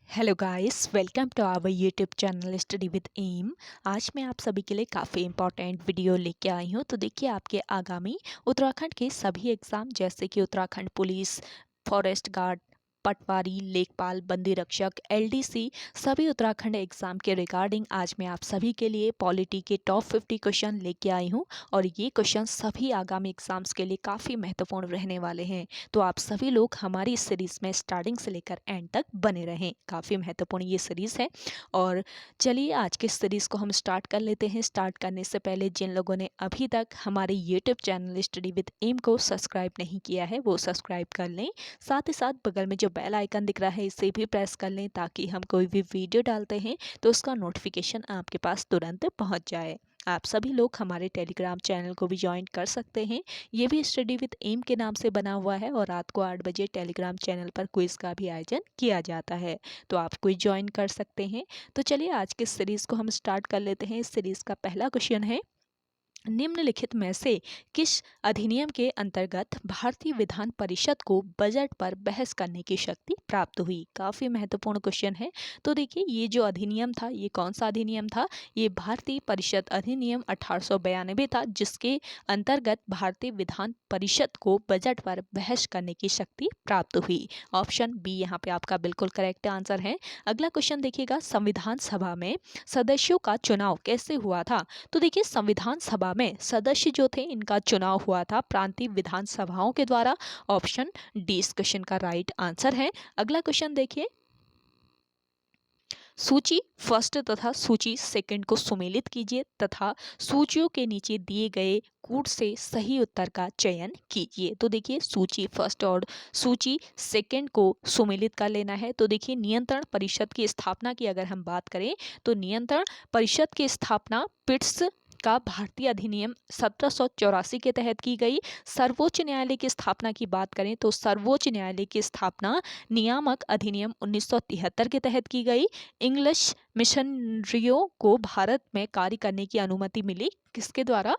Hello guys, welcome to our YouTube channel study with M. आज मैं आप सभी के लिए काफ़ी इंपॉर्टेंट वीडियो लेके आई हूँ। तो देखिए, आपके आगामी उत्तराखंड के सभी एग्ज़ाम जैसे कि उत्तराखंड पुलिस, फॉरेस्ट गार्ड, पटवारी, लेखपाल, बंदी रक्षक, एलडीसी, सभी उत्तराखंड एग्ज़ाम के रिगार्डिंग आज मैं आप सभी के लिए पॉलिटी के टॉप 50 क्वेश्चन लेके आई हूँ। और ये क्वेश्चन सभी आगामी एग्ज़ाम्स के लिए काफ़ी महत्वपूर्ण रहने वाले हैं। तो आप सभी लोग हमारी इस सीरीज़ में स्टार्टिंग से लेकर एंड तक बने रहें। काफ़ी महत्वपूर्ण ये सीरीज़ है। और चलिए आज के सीरीज़ को हम स्टार्ट कर लेते हैं। स्टार्ट करने से पहले जिन लोगों ने अभी तक हमारे YouTube channel study with M को सब्सक्राइब नहीं किया है वो सब्सक्राइब कर लें। साथ ही साथ बगल में जो बेल आइकन दिख रहा है इसे भी प्रेस कर लें ताकि हम कोई भी वीडियो डालते हैं तो उसका नोटिफिकेशन आपके पास तुरंत पहुंच जाए। आप सभी लोग हमारे टेलीग्राम चैनल को भी ज्वाइन कर सकते हैं। ये भी स्टडी विद एम के नाम से बना हुआ है और रात को 8 बजे टेलीग्राम चैनल पर क्विज का भी आयोजन किया जाता है, तो आप क्विज ज्वाइन कर सकते हैं। तो चलिए आज के सीरीज़ को हम स्टार्ट कर लेते हैं। इस सीरीज़ का पहला क्वेश्चन है, निम्नलिखित में से किस अधिनियम के अंतर्गत भारतीय विधान परिषद को बजट पर बहस करने की शक्ति प्राप्त हुई। काफ़ी महत्वपूर्ण क्वेश्चन है। तो देखिए, ये जो अधिनियम था ये कौन सा अधिनियम था? ये भारतीय परिषद अधिनियम 1892 था, जिसके अंतर्गत भारतीय विधान परिषद को बजट पर बहस करने की शक्ति प्राप्त हुई। ऑप्शन बी यहाँ पे आपका बिल्कुल करेक्ट आंसर है। अगला क्वेश्चन देखिएगा, संविधान सभा में सदस्यों का चुनाव कैसे हुआ था? तो देखिए, संविधान सभा में सदस्य जो थे इनका चुनाव हुआ था प्रांतीय विधानसभाओं के द्वारा। ऑप्शन डी इस क्वेश्चन का राइट आंसर है। अगला क्वेश्चन देखिए, सूची फर्स्ट तथा सूची सेकंड को सुमेलित कीजिए तथा सूचियों के नीचे दिए गए कूट से सही उत्तर का चयन कीजिए। तो देखिए, सूची फर्स्ट और सूची सेकंड को सुमेलित कर लेना है। तो देखिए, नियंत्रण परिषद की स्थापना की अगर हम बात करें तो नियंत्रण परिषद की स्थापना पिट्स का भारतीय अधिनियम 1784 के तहत की गई। सर्वोच्च न्यायालय की स्थापना की बात करें तो सर्वोच्च न्यायालय की स्थापना नियामक अधिनियम 1973 के तहत की गई। इंग्लिश मिशनरियों को भारत में कार्य करने की अनुमति मिली किसके द्वारा?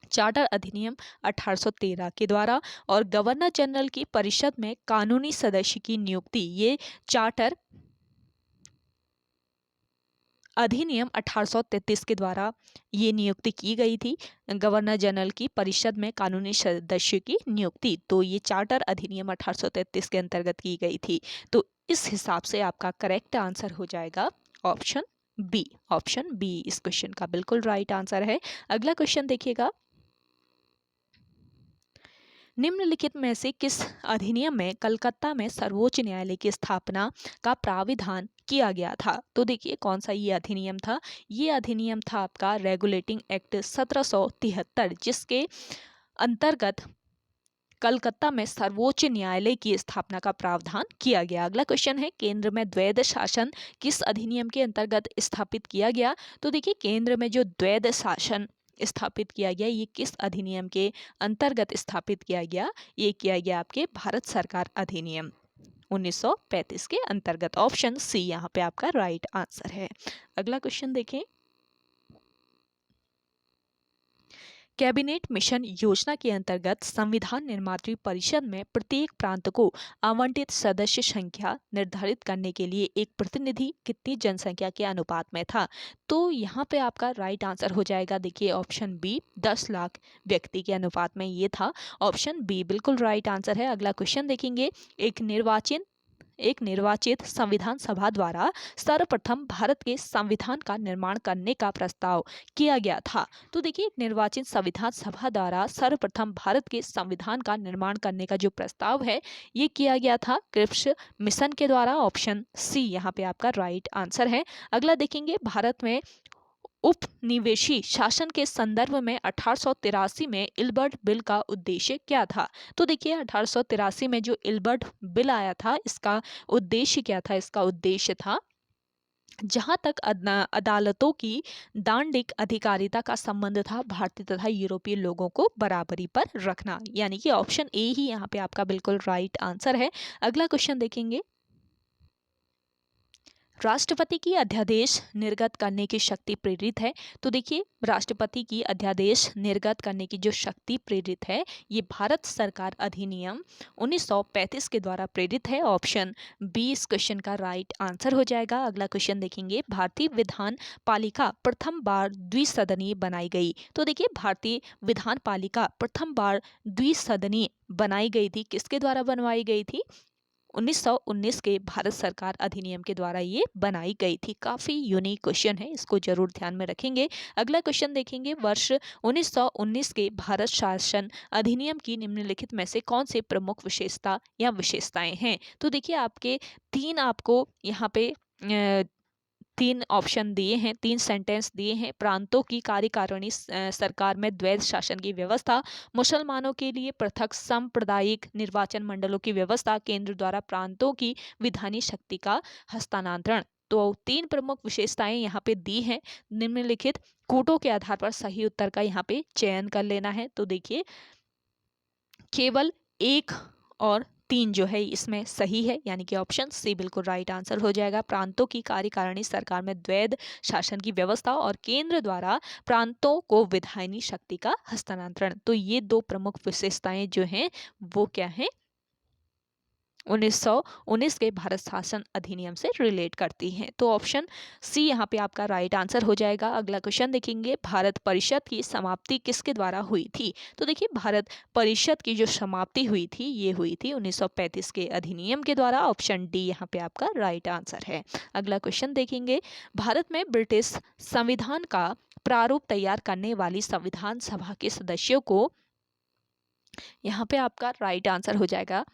चार्टर अधिनियम 1813 के द्वारा। और गवर्नर जनरल की परिषद में कानूनी सदस्य की नियुक्ति ये चार्टर अधिनियम 1833 के द्वारा ये नियुक्ति की गई थी। गवर्नर जनरल की परिषद में कानूनी सदस्य की नियुक्ति तो ये चार्टर अधिनियम 1833 के अंतर्गत की गई थी। तो इस हिसाब से आपका करेक्ट आंसर हो जाएगा ऑप्शन बी। ऑप्शन बी इस क्वेश्चन का बिल्कुल राइट आंसर है। अगला क्वेश्चन देखिएगा, निम्नलिखित में से किस अधिनियम में कलकत्ता में सर्वोच्च न्यायालय की स्थापना का प्राविधान किया गया था? तो देखिए, कौन सा ये अधिनियम था? ये अधिनियम था आपका रेगुलेटिंग एक्ट 1773, जिसके अंतर्गत कलकत्ता में सर्वोच्च न्यायालय की स्थापना का प्रावधान किया गया। अगला क्वेश्चन है, केंद्र में द्वैध शासन किस अधिनियम के अंतर्गत स्थापित किया गया? तो देखिए, केंद्र में जो द्वैध शासन स्थापित किया गया ये किस अधिनियम के अंतर्गत स्थापित किया गया? ये किया गया आपके भारत सरकार अधिनियम 1935 के अंतर्गत। ऑप्शन सी यहाँ पे आपका राइट आंसर है। अगला क्वेश्चन देखें, कैबिनेट मिशन योजना के अंतर्गत संविधान निर्मात्री परिषद में प्रत्येक प्रांत को आवंटित सदस्य संख्या निर्धारित करने के लिए एक प्रतिनिधि कितनी जनसंख्या के अनुपात में था? तो यहाँ पे आपका राइट आंसर हो जाएगा, देखिए ऑप्शन बी 10 लाख व्यक्ति के अनुपात में ये था। ऑप्शन बी बिल्कुल राइट आंसर है। अगला क्वेश्चन देखेंगे, एक निर्वाचित संविधान सभा द्वारा सर्वप्रथम भारत के संविधान का निर्माण करने का प्रस्ताव किया गया था। तो देखिए, एक निर्वाचित संविधान सभा द्वारा सर्वप्रथम भारत के संविधान का निर्माण करने का जो प्रस्ताव है ये किया गया था क्रिप्स मिशन के द्वारा। ऑप्शन सी यहाँ पे आपका राइट आंसर है। अगला देखेंगे, भारत में उपनिवेशी शासन के संदर्भ में 1883 में इल्बर्ट बिल का उद्देश्य क्या था? तो देखिए, 1883 में जो इल्बर्ट बिल आया था इसका उद्देश्य क्या था? इसका उद्देश्य था, जहां तक अदालतों की दांडिक अधिकारिता का संबंध था, भारतीय तथा यूरोपीय लोगों को बराबरी पर रखना। यानी कि ऑप्शन ए ही यहाँ पे आपका बिल्कुल राइट आंसर है। अगला क्वेश्चन देखेंगे, राष्ट्रपति की अध्यादेश निर्गत करने की शक्ति प्रेरित है। तो देखिए, राष्ट्रपति की अध्यादेश निर्गत करने की जो शक्ति प्रेरित है, ये भारत सरकार अधिनियम 1935 के द्वारा प्रेरित है। ऑप्शन बी इस क्वेश्चन का राइट आंसर हो जाएगा। अगला क्वेश्चन देखेंगे, भारतीय विधान पालिका प्रथम बार द्विसदनीय बनाई गई। तो देखिए, भारतीय विधान पालिका प्रथम बार द्विसदनीय बनाई गई थी, किसके द्वारा बनवाई गई थी? 1919 के भारत सरकार अधिनियम के द्वारा ये बनाई गई थी। काफ़ी यूनिक क्वेश्चन है, इसको जरूर ध्यान में रखेंगे। अगला क्वेश्चन देखेंगे, वर्ष 1919 के भारत शासन अधिनियम की निम्नलिखित में से कौन सी प्रमुख विशेषता या विशेषताएं हैं? तो देखिए, आपको यहाँ पे तीन ऑप्शन दिए हैं, तीन सेंटेंस दिए हैं। प्रांतों की कार्यकारिणी सरकार में द्वैध शासन की व्यवस्था, मुसलमानों के लिए पृथक सांप्रदायिक निर्वाचन मंडलों की व्यवस्था, केंद्र द्वारा प्रांतों की विधायी शक्ति का हस्तांतरण। तो तीन प्रमुख विशेषताएं यहाँ पे दी हैं। निम्नलिखित कूटों के आधार पर सही उत्तर का यहाँ पे चयन कर लेना है। तो देखिए, केवल एक और तीन जो है इसमें सही है, यानी कि ऑप्शन सी बिल्कुल राइट आंसर हो जाएगा। प्रांतों की कार्यकारिणी सरकार में द्वैध शासन की व्यवस्था और केंद्र द्वारा प्रांतों को विधायी शक्ति का हस्तांतरण। तो ये दो प्रमुख विशेषताएं जो हैं वो क्या हैं? 1919 के भारत शासन अधिनियम से रिलेट करती हैं। तो ऑप्शन सी यहाँ पे आपका राइट आंसर हो जाएगा। अगला क्वेश्चन देखेंगे, भारत परिषद की समाप्ति किसके द्वारा हुई थी? तो देखिए, भारत परिषद की जो समाप्ति हुई थी, ये हुई थी 1935 के अधिनियम के द्वारा। ऑप्शन डी यहाँ पे आपका राइट आंसर है। अगला क्वेश्चन देखेंगे, भारत में ब्रिटिश संविधान का प्रारूप तैयार करने वाली संविधान सभा के सदस्यों को, यहाँ पे आपका राइट आंसर हो जाएगा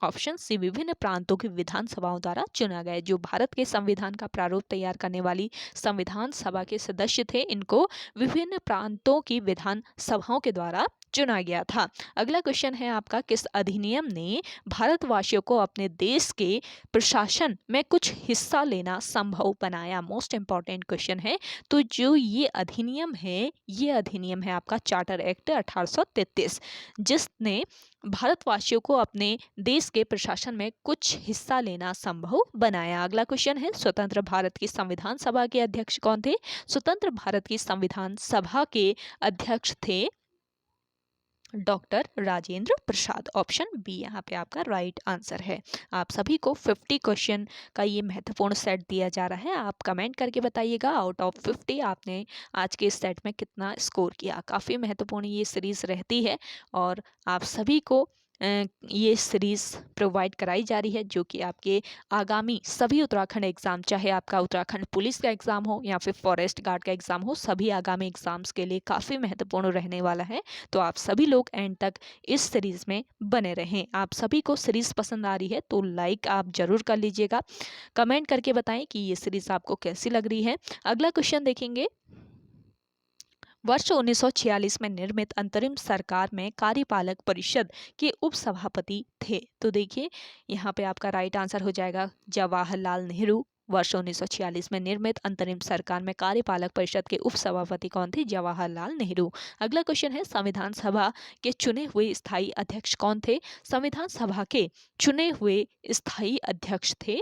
ऑप्शन सी, विभिन्न प्रांतों की विधानसभाओं द्वारा चुना गया। जो भारत के संविधान का प्रारूप तैयार करने वाली संविधान सभा के सदस्य थे, इनको विभिन्न प्रांतों की विधान सभाओं के द्वारा चुना गया था। अगला क्वेश्चन है आपका, किस अधिनियम ने भारतवासियों को अपने देश के प्रशासन में कुछ हिस्सा लेना संभव बनाया? मोस्ट इंपॉर्टेंट क्वेश्चन है। तो जो ये अधिनियम है आपका चार्टर एक्ट 1833, जिसने भारतवासियों को अपने देश के प्रशासन में कुछ हिस्सा लेना संभव बनाया। अगला क्वेश्चन है, स्वतंत्र भारत की संविधान सभा के अध्यक्ष कौन थे? स्वतंत्र भारत की संविधान सभा के अध्यक्ष थे doctor Rajendra Prasad. Option B यहाँ पे आपका राइट आंसर है। आप सभी को 50 क्वेश्चन का ये महत्वपूर्ण सेट दिया जा रहा है। आप कमेंट करके बताइएगा आउट ऑफ 50 आपने आज के इस सेट में कितना स्कोर किया। काफ़ी महत्वपूर्ण ये सीरीज़ रहती है और आप सभी को ये सीरीज़ प्रोवाइड कराई जा रही है, जो कि आपके आगामी सभी उत्तराखंड एग्ज़ाम, चाहे आपका उत्तराखंड पुलिस का एग्ज़ाम हो या फिर फॉरेस्ट गार्ड का एग्ज़ाम हो, सभी आगामी एग्ज़ाम्स के लिए काफ़ी महत्वपूर्ण रहने वाला है। तो आप सभी लोग एंड तक इस सीरीज़ में बने रहें। आप सभी को सीरीज़ पसंद आ रही है तो लाइक आप ज़रूर कर लीजिएगा। कमेंट करके बताएं कि ये सीरीज़ आपको कैसी लग रही है। अगला क्वेश्चन देखेंगे, वर्ष 1946 में निर्मित अंतरिम सरकार में कार्यपालक परिषद के उपसभापति थे। तो देखिए, यहाँ पे आपका राइट आंसर हो जाएगा जवाहरलाल नेहरू। वर्ष 1946 में निर्मित अंतरिम सरकार में कार्यपालक परिषद के उपसभापति कौन थे? जवाहरलाल नेहरू। अगला क्वेश्चन है, संविधान सभा के चुने हुए स्थायी अध्यक्ष कौन थे? संविधान सभा के चुने हुए स्थायी अध्यक्ष थे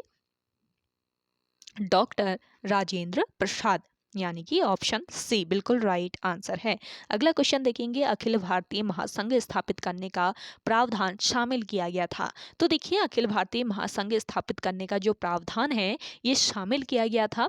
डॉक्टर राजेंद्र प्रसाद, यानी कि ऑप्शन सी बिल्कुल राइट आंसर है। अगला क्वेश्चन देखेंगे, अखिल भारतीय महासंघ स्थापित करने का प्रावधान शामिल किया गया था। तो देखिए, अखिल भारतीय महासंघ स्थापित करने का जो प्रावधान है ये शामिल किया गया था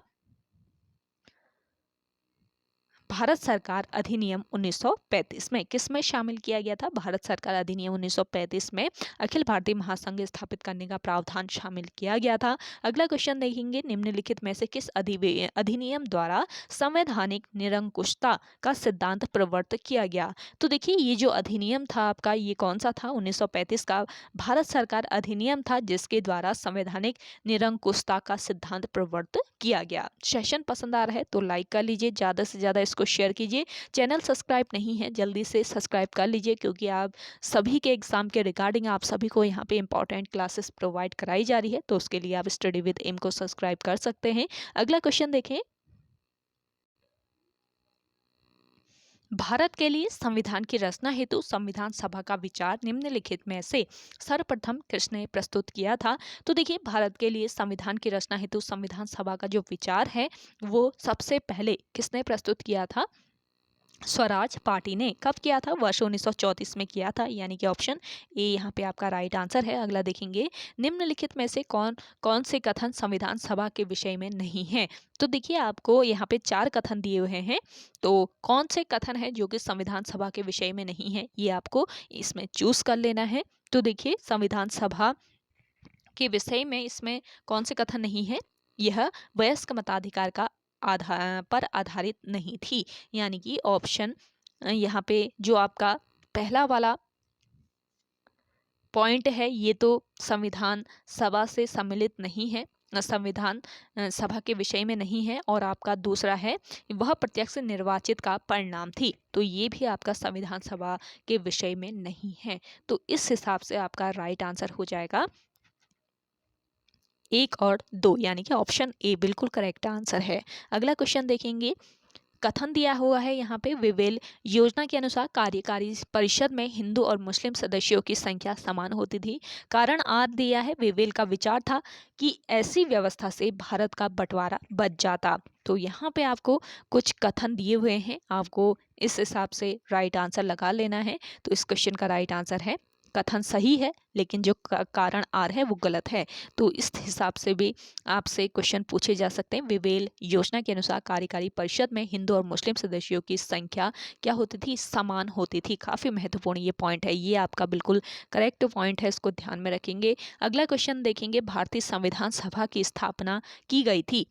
भारत सरकार अधिनियम 1935 में। किस में शामिल किया गया था? भारत सरकार अधिनियम 1935 में अखिल भारतीय महासंघ स्थापित करने का प्रावधान शामिल किया गया था। अगला क्वेश्चन देखेंगे, निम्नलिखित में से किस अधिनियम द्वारा संवैधानिक निरंकुशता का सिद्धांत प्रवर्तित किया गया? तो देखिए, ये जो अधिनियम था आपका, ये कौन सा था? 1935 का भारत सरकार अधिनियम था, जिसके द्वारा संवैधानिक निरंकुशता का सिद्धांत प्रवर्तित किया गया। सेशन पसंद आ रहा है तो लाइक कर लीजिए, ज़्यादा से ज़्यादा इसको शेयर कीजिए। चैनल सब्सक्राइब नहीं है, जल्दी से सब्सक्राइब कर लीजिए, क्योंकि आप सभी के एग्जाम के रिगार्डिंग आप सभी को यहाँ पे इंपॉर्टेंट क्लासेस प्रोवाइड कराई जा रही है। तो उसके लिए आप स्टडी विद एम को सब्सक्राइब कर सकते हैं। अगला क्वेश्चन देखें, भारत के लिए संविधान की रचना हेतु संविधान सभा का विचार निम्नलिखित में से सर्वप्रथम किसने प्रस्तुत किया था। तो देखिए, भारत के लिए संविधान की रचना हेतु संविधान सभा का जो विचार है वो सबसे पहले किसने प्रस्तुत किया था। स्वराज पार्टी ने। कब किया था? वर्ष 1934 में किया था, यानी कि ऑप्शन ए यहाँ पे आपका राइट आंसर है। अगला देखेंगे, निम्नलिखित में से कौन कौन से कथन संविधान सभा के विषय में नहीं है। तो देखिए, आपको यहाँ पे 4 कथन दिए हुए हैं, तो कौन से कथन है जो कि संविधान सभा के विषय में नहीं है, ये आपको इसमें चूज कर लेना है। तो देखिए, संविधान सभा के विषय में इसमें कौन से कथन नहीं है। यह वयस्क मताधिकार का आधार पर आधारित नहीं थी, यानी कि ऑप्शन यहाँ पे जो आपका पहला वाला पॉइंट है ये तो संविधान सभा से सम्मिलित नहीं है, संविधान सभा के विषय में नहीं है। और आपका दूसरा है वह प्रत्यक्ष निर्वाचित का परिणाम थी, तो ये भी आपका संविधान सभा के विषय में नहीं है। तो इस हिसाब से आपका राइट आंसर हो जाएगा 1 और 2, यानी कि ऑप्शन ए बिल्कुल करेक्ट आंसर है। अगला क्वेश्चन देखेंगे, कथन दिया हुआ है यहाँ पे, विवेल योजना के अनुसार कार्यकारी परिषद में हिंदू और मुस्लिम सदस्यों की संख्या समान होती थी। कारण आर दिया है, विवेल का विचार था कि ऐसी व्यवस्था से भारत का बंटवारा बच जाता। तो यहाँ पे आपको कुछ कथन दिए हुए हैं, आपको इस हिसाब से राइट आंसर लगा लेना है। तो इस क्वेश्चन का राइट आंसर है, कथन सही है लेकिन जो कारण आर है वो गलत है। तो इस हिसाब से भी आपसे क्वेश्चन पूछे जा सकते हैं। विवेल योजना के अनुसार कार्यकारी परिषद में हिंदू और मुस्लिम सदस्यों की संख्या क्या होती थी? समान होती थी। काफ़ी महत्वपूर्ण ये पॉइंट है, ये आपका बिल्कुल करेक्ट पॉइंट है, इसको ध्यान में रखेंगे। अगला क्वेश्चन देखेंगे, भारतीय संविधान सभा की स्थापना की गई थी।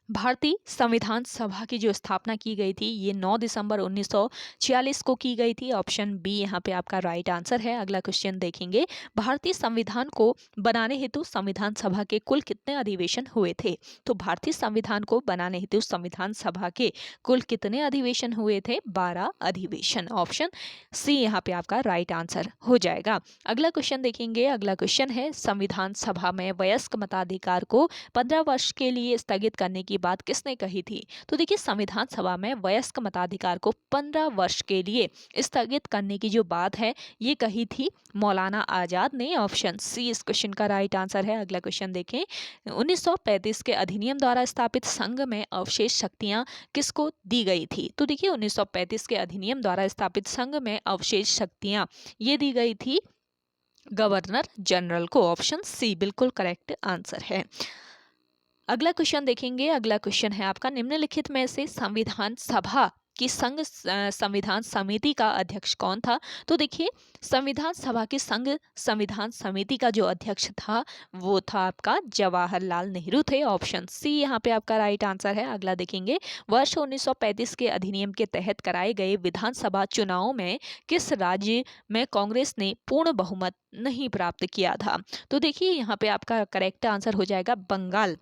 भारतीय संविधान सभा की जो स्थापना की गई थी ये 9 दिसंबर 1946 को की गई थी। ऑप्शन बी यहाँ पे आपका राइट आंसर है। अगला क्वेश्चन देखेंगे, भारतीय संविधान को बनाने हेतु संविधान सभा के कुल कितने अधिवेशन हुए थे? तो भारतीय संविधान को बनाने हेतु संविधान सभा के कुल कितने अधिवेशन हुए थे? 12 अधिवेशन। ऑप्शन सी यहाँ पे आपका राइट आंसर हो जाएगा। अगला क्वेश्चन देखेंगे, अगला क्वेश्चन है, संविधान सभा में वयस्क मताधिकार को 15 वर्ष के लिए स्थगित करने की बात किसने कही थी? तो देखिए, संविधान सभा में वयस्क मताधिकार को 15 वर्ष के लिए स्थगित करने की जो बात है ये कही थी मौलाना आजाद ने। ऑप्शन सी इस क्वेश्चन का राइट आंसर है। अगला क्वेश्चन देखें, 1935 के अधिनियम द्वारा स्थापित संघ में अवशेष शक्तियां किसको दी गई थी? तो देखिए, 1935 के अधिनियम द्वारा स्थापित संघ में अवशेष शक्तियां ये दी गई थी गवर्नर जनरल को। ऑप्शन सी बिल्कुल करेक्ट आंसर है। अगला क्वेश्चन देखेंगे, अगला क्वेश्चन है आपका, निम्नलिखित में से संविधान सभा की संघ संविधान समिति का अध्यक्ष कौन था? तो देखिए, संविधान सभा की संघ संविधान समिति का जो अध्यक्ष था वो था आपका जवाहरलाल नेहरू थे। ऑप्शन सी यहाँ पे आपका राइट आंसर है। अगला देखेंगे, वर्ष 1935 के अधिनियम के तहत कराए गए विधानसभा चुनाव में किस राज्य में कांग्रेस ने पूर्ण बहुमत नहीं प्राप्त किया था? तो देखिए, यहाँ पे आपका करेक्ट आंसर हो जाएगा बंगाल।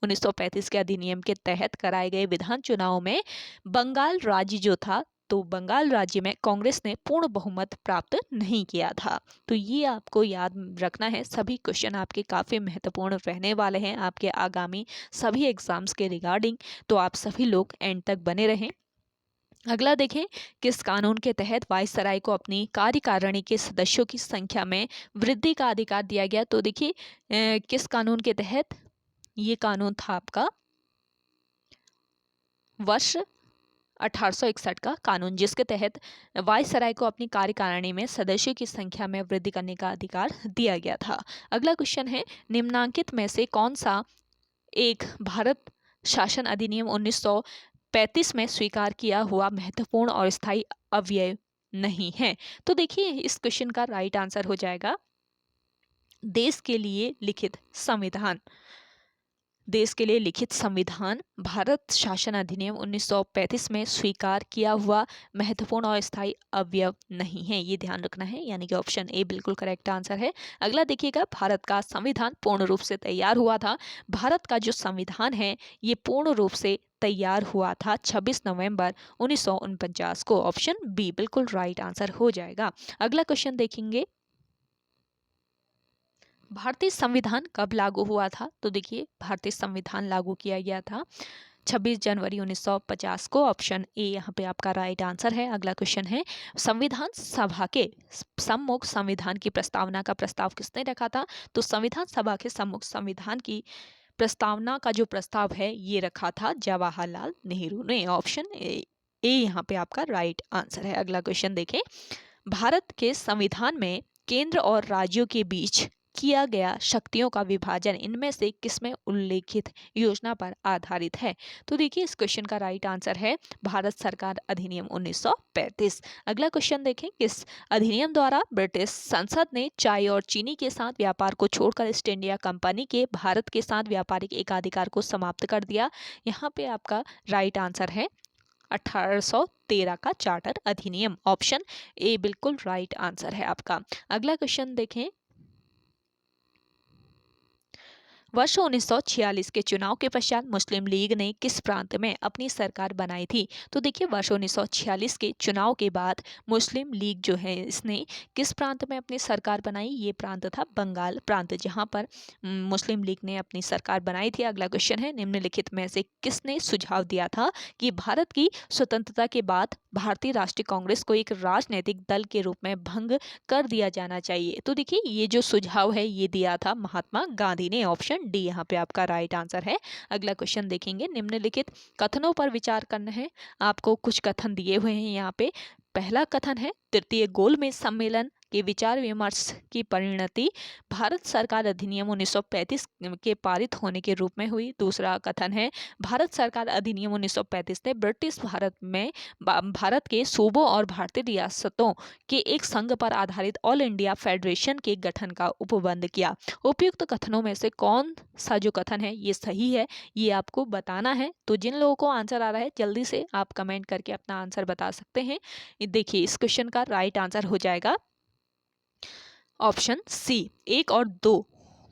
1935 के अधिनियम के तहत कराए गए विधान चुनाव में बंगाल राज्य जो था, तो बंगाल राज्य में कांग्रेस ने पूर्ण बहुमत प्राप्त नहीं किया था। तो ये आपको याद रखना है। सभी क्वेश्चन आपके काफ़ी महत्वपूर्ण रहने वाले हैं आपके आगामी सभी एग्जाम्स के रिगार्डिंग, तो आप सभी लोग एंड तक बने रहें। अगला देखें, किस कानून के तहत वायसराय को अपनी कार्यकारिणी के सदस्यों की संख्या में वृद्धि का अधिकार दिया गया? तो देखिए, किस कानून के तहत? ये कानून था आपका वर्ष 1861 का कानून, जिसके तहत वायसराय को अपनी कार्यकारिणी में सदस्यों की संख्या में वृद्धि करने का अधिकार दिया गया था। अगला क्वेश्चन है, निम्नांकित में से कौन सा एक भारत शासन अधिनियम 1935 में स्वीकार किया हुआ महत्वपूर्ण और स्थायी अवयव नहीं है? तो देखिए, इस क्वेश्चन का राइट आंसर हो जाएगा देश के लिए लिखित संविधान। देश के लिए लिखित संविधान भारत शासन अधिनियम 1935 में स्वीकार किया हुआ महत्वपूर्ण और स्थायी अवयव नहीं है, ये ध्यान रखना है, यानी कि ऑप्शन ए बिल्कुल करेक्ट आंसर है। अगला देखिएगा, भारत का संविधान पूर्ण रूप से तैयार हुआ था। भारत का जो संविधान है ये पूर्ण रूप से तैयार हुआ था 26 नवंबर 1949 को। ऑप्शन बी बिल्कुल राइट आंसर हो जाएगा। अगला क्वेश्चन देखेंगे, भारतीय संविधान कब लागू हुआ था? तो देखिए, भारतीय संविधान लागू किया गया था 26 जनवरी 1950 को, ऑप्शन ए यहाँ पे आपका राइट आंसर है। अगला क्वेश्चन है, संविधान सभा के सम्मुख संविधान की प्रस्तावना का प्रस्ताव किसने रखा था? तो संविधान सभा के सम्मुख संविधान की प्रस्तावना का जो प्रस्ताव है ये रखा था जवाहरलाल नेहरू ने। ऑप्शन ए यहाँ पे आपका राइट आंसर है। अगला क्वेश्चन देखें, भारत के संविधान में केंद्र और राज्यों के बीच किया गया शक्तियों का विभाजन इनमें से किसमें उल्लेखित योजना पर आधारित है? तो देखिए इस क्वेश्चन का राइट आंसर है भारत सरकार अधिनियम 1935। अगला क्वेश्चन देखें, किस अधिनियम द्वारा ब्रिटिश संसद ने चाय और चीनी के साथ व्यापार को छोड़कर ईस्ट इंडिया कंपनी के भारत के साथ व्यापारिक एकाधिकार को समाप्त कर दिया? यहाँ पे आपका राइट आंसर है 1813 का चार्टर अधिनियम। ऑप्शन ए बिल्कुल राइट आंसर है आपका। अगला क्वेश्चन देखें, वर्ष 1946 के चुनाव के पश्चात मुस्लिम लीग ने किस प्रांत में अपनी सरकार बनाई थी? तो देखिए वर्ष 1946 के चुनाव के बाद मुस्लिम लीग जो है इसने किस प्रांत में अपनी सरकार बनाई? ये प्रांत था बंगाल प्रांत, जहां पर मुस्लिम लीग ने अपनी सरकार बनाई थी। अगला क्वेश्चन है, निम्नलिखित में से किसने सुझाव दिया था कि भारत की स्वतंत्रता के बाद भारतीय राष्ट्रीय कांग्रेस को एक राजनीतिक दल के रूप में भंग कर दिया जाना चाहिए? तो देखिए ये जो सुझाव है ये दिया था महात्मा गांधी ने। ऑप्शन डी यहाँ पे आपका राइट आंसर है। अगला क्वेश्चन देखेंगे, निम्नलिखित कथनों पर विचार करना है। आपको कुछ कथन दिए हुए हैं यहाँ पे। पहला कथन है, तृतीय गोलमेज सम्मेलन के विचार विमर्श की परिणति भारत सरकार अधिनियम 1935 के पारित होने के रूप में हुई। दूसरा कथन है, भारत सरकार अधिनियम 1935 ने ब्रिटिश भारत के सूबों और भारतीय रियासतों के एक संघ पर आधारित ऑल इंडिया फेडरेशन के गठन का उपबंध किया। उपयुक्त कथनों में से कौन सा जो कथन है ये सही है, ये आपको बताना है। तो जिन लोगों को आंसर आ रहा है जल्दी से आप कमेंट करके अपना आंसर बता सकते हैं। देखिए इस क्वेश्चन का राइट आंसर हो जाएगा ऑप्शन सी, 1 और 2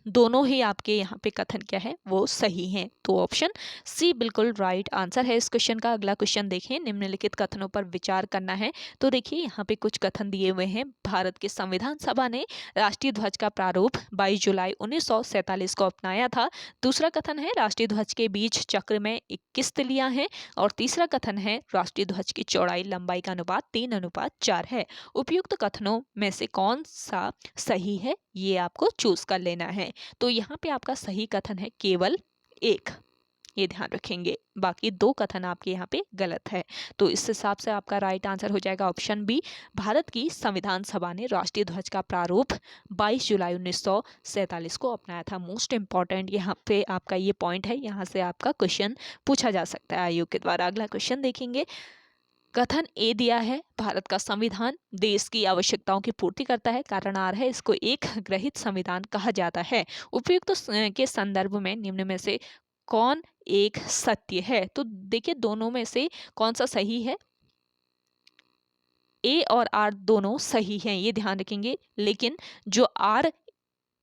दोनों ही आपके यहाँ पे कथन क्या है वो सही हैं। तो ऑप्शन सी बिल्कुल राइट आंसर है इस क्वेश्चन का। अगला क्वेश्चन देखें, निम्नलिखित कथनों पर विचार करना है। तो देखिए यहाँ पे कुछ कथन दिए हुए हैं। भारत के संविधान सभा ने राष्ट्रीय ध्वज का प्रारूप 22 जुलाई 1947 को अपनाया था। दूसरा कथन है, राष्ट्रीय ध्वज के बीच चक्र में 21 तिलियां हैं। और तीसरा कथन है, राष्ट्रीय ध्वज की चौड़ाई लंबाई का अनुपात 3:4 है। उपयुक्त कथनों में से कौन सा सही है ये आपको चूज कर लेना है। तो यहाँ पे आपका सही कथन है केवल 1, ये ध्यान रखेंगे। बाकी 2 कथन आपके यहाँ पे गलत है। तो इस हिसाब से आपका राइट आंसर हो जाएगा ऑप्शन बी, भारत की संविधान सभा ने राष्ट्रीय ध्वज का प्रारूप 22 जुलाई 1947 को अपनाया था। मोस्ट इंपॉर्टेंट यहाँ पे आपका ये पॉइंट है, यहाँ से आपका क्वेश्चन पूछा जा सकता है आयोग के द्वारा। अगला क्वेश्चन देखेंगे, कथन ए दिया है, भारत का संविधान देश की आवश्यकताओं की पूर्ति करता है। कारण आर है, इसको एक ग्रहित संविधान कहा जाता है। उपयुक्त के संदर्भ में निम्न में से कौन एक सत्य है? तो देखिए दोनों में से कौन सा सही है? ए और आर दोनों सही हैं, ये ध्यान रखेंगे। लेकिन जो आर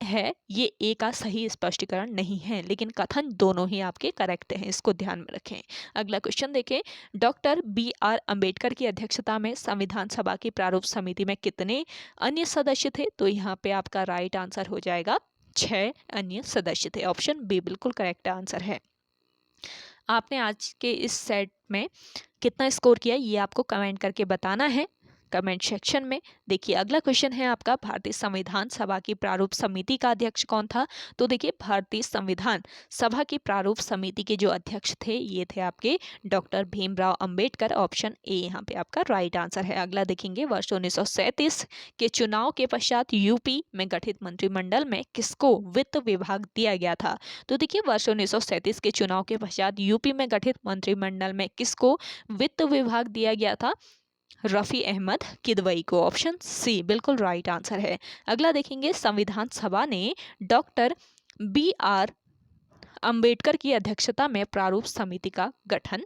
है ये ए का सही स्पष्टीकरण नहीं है, लेकिन कथन दोनों ही आपके करेक्ट हैं, इसको ध्यान में रखें। अगला क्वेश्चन देखें, डॉक्टर BR अम्बेडकर की अध्यक्षता में संविधान सभा की प्रारूप समिति में कितने अन्य सदस्य थे? तो यहाँ पे आपका राइट आंसर हो जाएगा 6 अन्य सदस्य थे। ऑप्शन बी बिल्कुल करेक्ट आंसर है। आपने आज के इस सेट में कितना स्कोर किया ये आपको कमेंट करके बताना है कमेंट सेक्शन में। देखिए अगला क्वेश्चन है आपका, भारतीय संविधान सभा की प्रारूप समिति का अध्यक्ष कौन था? तो देखिए भारतीय संविधान सभा की प्रारूप समिति के जो अध्यक्ष थे ये थे आपके doctor Bhimrao Ambedkar. Option A यहाँ पे आपका राइट आंसर है। अगला देखेंगे, वर्ष 1937 के चुनाव के पश्चात यूपी में गठित मंत्रिमंडल में किसको वित्त विभाग दिया गया था? तो देखिए वर्ष 1937 के चुनाव के पश्चात यूपी में गठित मंत्रिमंडल में किसको वित्त विभाग दिया गया था? रफ़ी अहमद किदवई को। ऑप्शन सी बिल्कुल राइट आंसर है। अगला देखेंगे, संविधान सभा ने डॉक्टर BR अंबेडकर की अध्यक्षता में प्रारूप समिति का गठन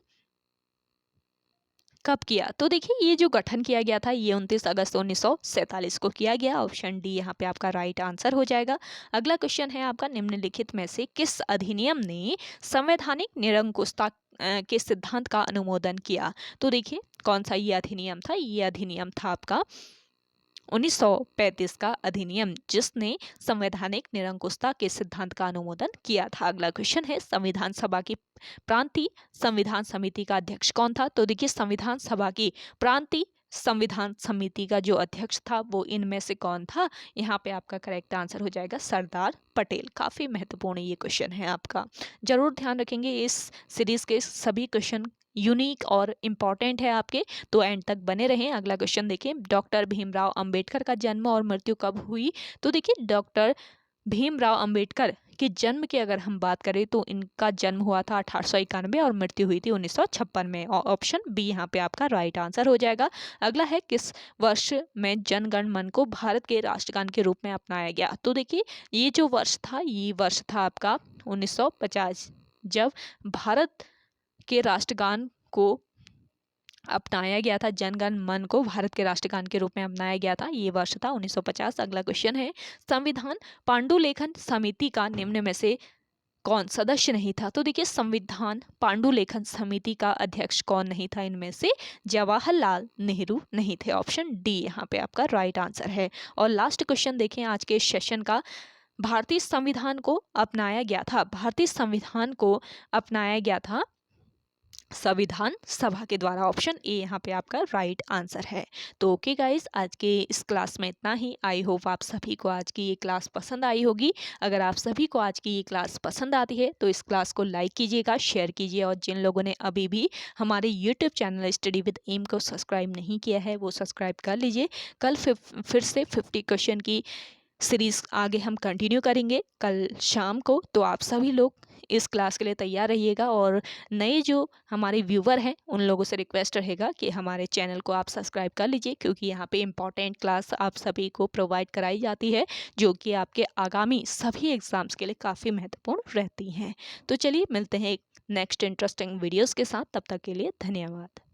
कब किया? तो देखिए ये जो गठन किया गया था ये 29 अगस्त 1947 को किया गया। ऑप्शन डी यहाँ पे आपका राइट आंसर हो जाएगा। अगला क्वेश्चन है आपका, निम्नलिखित में से किस अधिनियम ने संवैधानिक निरंकुशता के सिद्धांत का अनुमोदन किया? तो देखिए कौन सा ये अधिनियम था? ये अधिनियम था आपका 1935 का अधिनियम जिसने संवैधानिक निरंकुशता के सिद्धांत का अनुमोदन किया था। अगला क्वेश्चन है संविधान सभा की प्रांतीय संविधान समिति का अध्यक्ष कौन था? तो देखिए संविधान सभा की प्रांतीय संविधान समिति का जो अध्यक्ष था वो इनमें से कौन था? यहाँ पे आपका करेक्ट आंसर हो जाएगा सरदार पटेल। काफी महत्वपूर्ण ये क्वेश्चन है आपका, जरूर ध्यान रखेंगे। इस सीरीज के सभी क्वेश्चन यूनिक और इम्पॉर्टेंट है आपके, तो एंड तक बने रहें। अगला क्वेश्चन देखिए, डॉक्टर भीमराव अंबेडकर का जन्म और मृत्यु कब हुई? तो देखिए डॉक्टर भीमराव अंबेडकर के जन्म की अगर हम बात करें तो इनका जन्म हुआ था 1891 और मृत्यु हुई थी 1956 में। ऑप्शन बी यहाँ पे आपका राइट आंसर हो जाएगा। अगला है किस वर्ष में जन गण मन को भारत के राष्ट्रगान के रूप में अपनाया गया? तो देखिए ये जो वर्ष था ये वर्ष था आपका 1950, जब भारत के राष्ट्रगान को अपनाया गया था, जनगण मन को भारत के राष्ट्रगान के रूप में अपनाया गया था, ये वर्ष था 1950। अगला क्वेश्चन है संविधान पांडुलेखन समिति का निम्न में से कौन सदस्य नहीं था? तो देखिए संविधान पांडुलेखन समिति का अध्यक्ष कौन नहीं था? इनमें से जवाहरलाल नेहरू नहीं थे। ऑप्शन डी यहाँ पे आपका राइट आंसर है। और लास्ट क्वेश्चन देखें आज के सेशन का, भारतीय संविधान को अपनाया गया था, भारतीय संविधान को अपनाया गया था संविधान सभा के द्वारा। ऑप्शन ए यहाँ पे आपका राइट आंसर है। तो ओके गाइस, आज के इस क्लास में इतना ही। आई होप आप सभी को आज की ये क्लास पसंद आई होगी। अगर आप सभी को आज की ये क्लास पसंद आती है तो इस क्लास को लाइक कीजिएगा, शेयर कीजिए, और जिन लोगों ने अभी भी हमारे YouTube channel study with M को सब्सक्राइब नहीं किया है वो सब्सक्राइब कर लीजिए। कल फिर से 50 क्वेश्चन की सीरीज आगे हम कंटिन्यू करेंगे कल शाम को, तो आप सभी लोग इस क्लास के लिए तैयार रहिएगा। और नए जो हमारे व्यूवर हैं उन लोगों से रिक्वेस्ट रहेगा कि हमारे चैनल को आप सब्सक्राइब कर लीजिए, क्योंकि यहाँ पे इम्पॉर्टेंट क्लास आप सभी को प्रोवाइड कराई जाती है जो कि आपके आगामी सभी एग्जाम्स के लिए काफ़ी महत्वपूर्ण रहती हैं। तो चलिए मिलते हैं एक नेक्स्ट इंटरेस्टिंग वीडियोज़ के साथ, तब तक के लिए धन्यवाद।